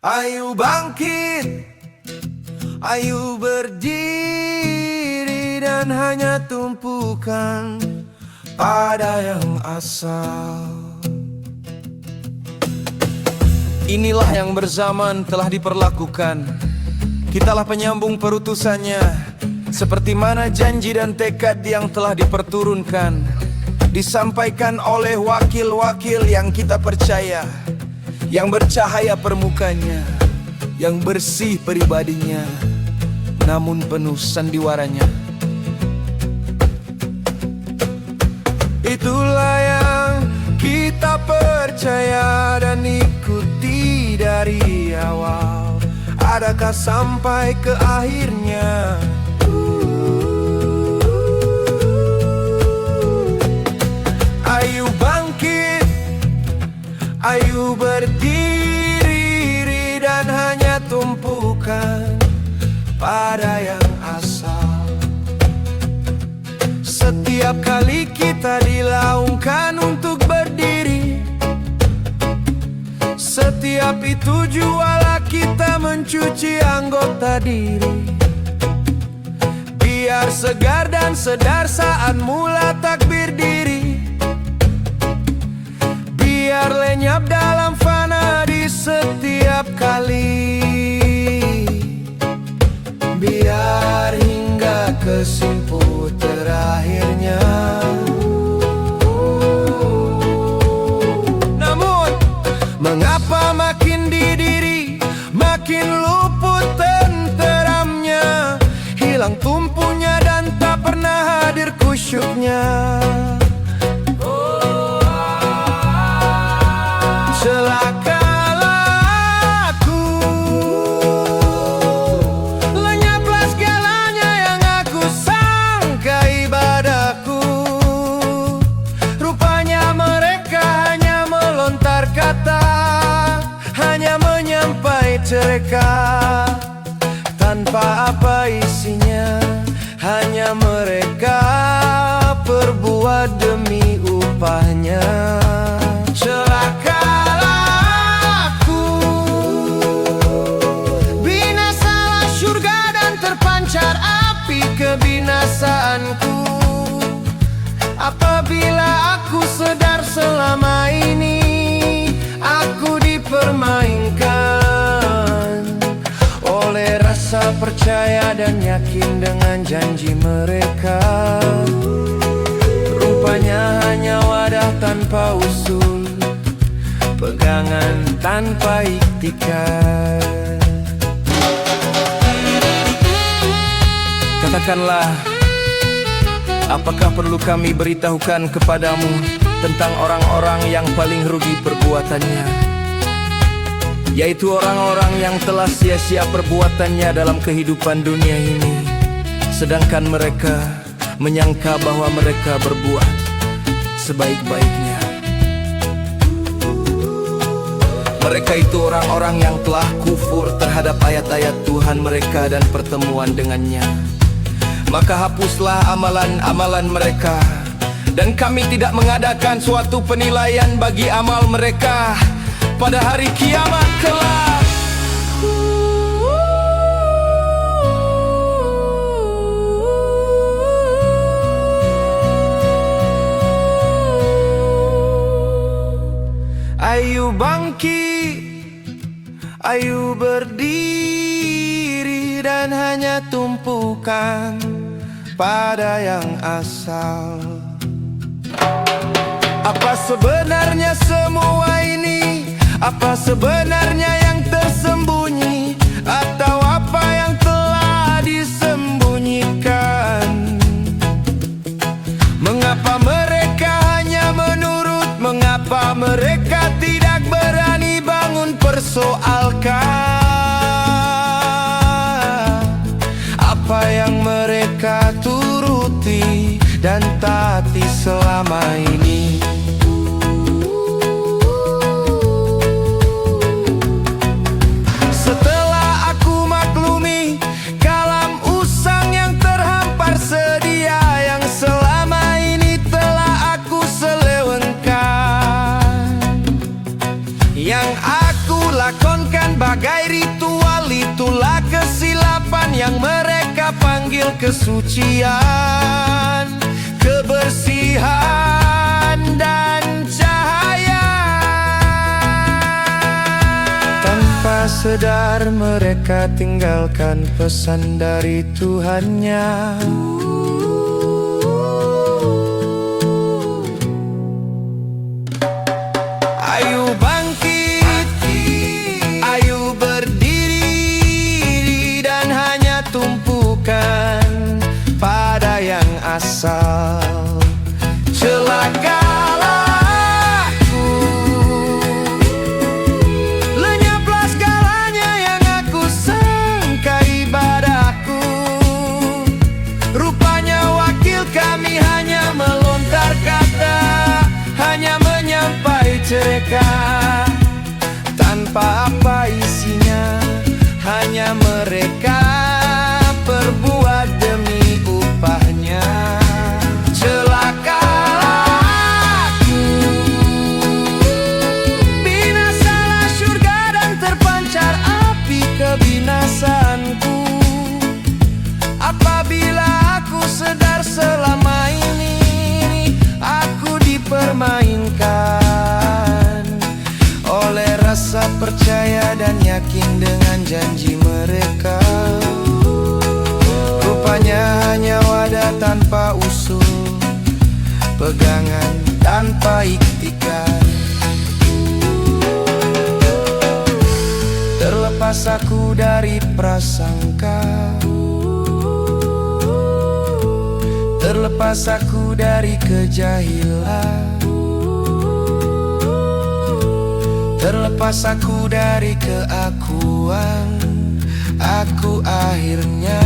Ayo bangkit, ayo berdiri dan hanya tumpukan pada yang asal. Inilah yang berzaman telah diperlakukan. Kitalah penyambung perutusannya, seperti mana janji dan tekad yang telah diperturunkan, disampaikan oleh wakil-wakil yang kita percaya, yang bercahaya permukanya, yang bersih pribadinya, namun penuh sandiwaranya. Itulah yang kita percaya dan ikuti dari awal. Adakah sampai ke akhirnya? Ayo bangkit, ayo berdiri dan hanya tumpukan pada yang asal. Setiap kali kita dilaungkan untuk berdiri, setiap itu jualah kita mencuci anggota diri. Biar segar dan sedar saat mula takbir diri, biar lenyap dalam fana di setiap kali, biar hingga ke simpul terakhirnya. Namun, mengapa makin didiri, makin luput tenteramnya, hilang tumpunya dan tak pernah hadir kusyuknya. Celakalah aku, lenyaplah segalanya yang aku sangka ibadahku. Rupanya mereka hanya melontar kata, hanya menyampai cereka, tanpa apa isinya. Hanya mereka perbuat demi upahnya. Celakalah aku, binasalah surga dan terpancar api kebinasaanku. Apabila aku sadar selama ini aku dipermainkan oleh rasa percaya dan yakin dengan janji mereka. Rupanya hanya wadah tanpa usul, pegangan tanpa iktikat. Katakanlah, apakah perlu kami beritahukan kepadamu tentang orang-orang yang paling rugi perbuatannya, yaitu orang-orang yang telah sia-sia perbuatannya dalam kehidupan dunia ini, sedangkan mereka menyangka bahwa mereka berbuat sebaik-baiknya. Mereka itu orang-orang yang telah kufur terhadap ayat-ayat Tuhan mereka dan pertemuan dengannya. Maka hapuslah amalan-amalan mereka, dan kami tidak mengadakan suatu penilaian bagi amal mereka pada hari kiamat kelak. Ayo bangkit, ayo berdiri dan hanya tumpukan pada yang asal. Apa sebenarnya semua ini? Apa sebenarnya yang tersembunyi? Atau apa yang telah disembunyikan? Mengapa mereka hanya menurut? Mengapa mereka tidak berani bangun persoalkan apa yang mereka turuti dan taati selama ini? Setelah aku maklumi kalam usang yang terhampar sedia, yang selama ini telah aku selewengkan, yang Aku lakonkan bagai ritual, itulah kesilapan yang mereka panggil kesucian, kebersihan dan cahaya. Tanpa sadar mereka tinggalkan pesan dari Tuhannya. Ayo bangkit, ayo berdiri, dan hanya tumpukan pada yang asal. Celakalah aku, lenyaplah segalanya yang aku sangka ibadahku. Rupanya wakil kami hanya melontar kata, hanya menyampai cereka tanpa apa isinya, hanya mereka perbuat demi upahnya. Celakalah aku, binasalah surga dan terpancar api kebinasaanku. Apabila aku sadar selama ini aku dipermainkan oleh rasa percaya dan yakin dengan janji mereka. Rupanya hanya wadah tanpa usul, pegangan tanpa iktikan. Terlepas aku dari prasangka, terlepas aku dari kejahilan, terlepas aku dari keakuan, aku akhirnya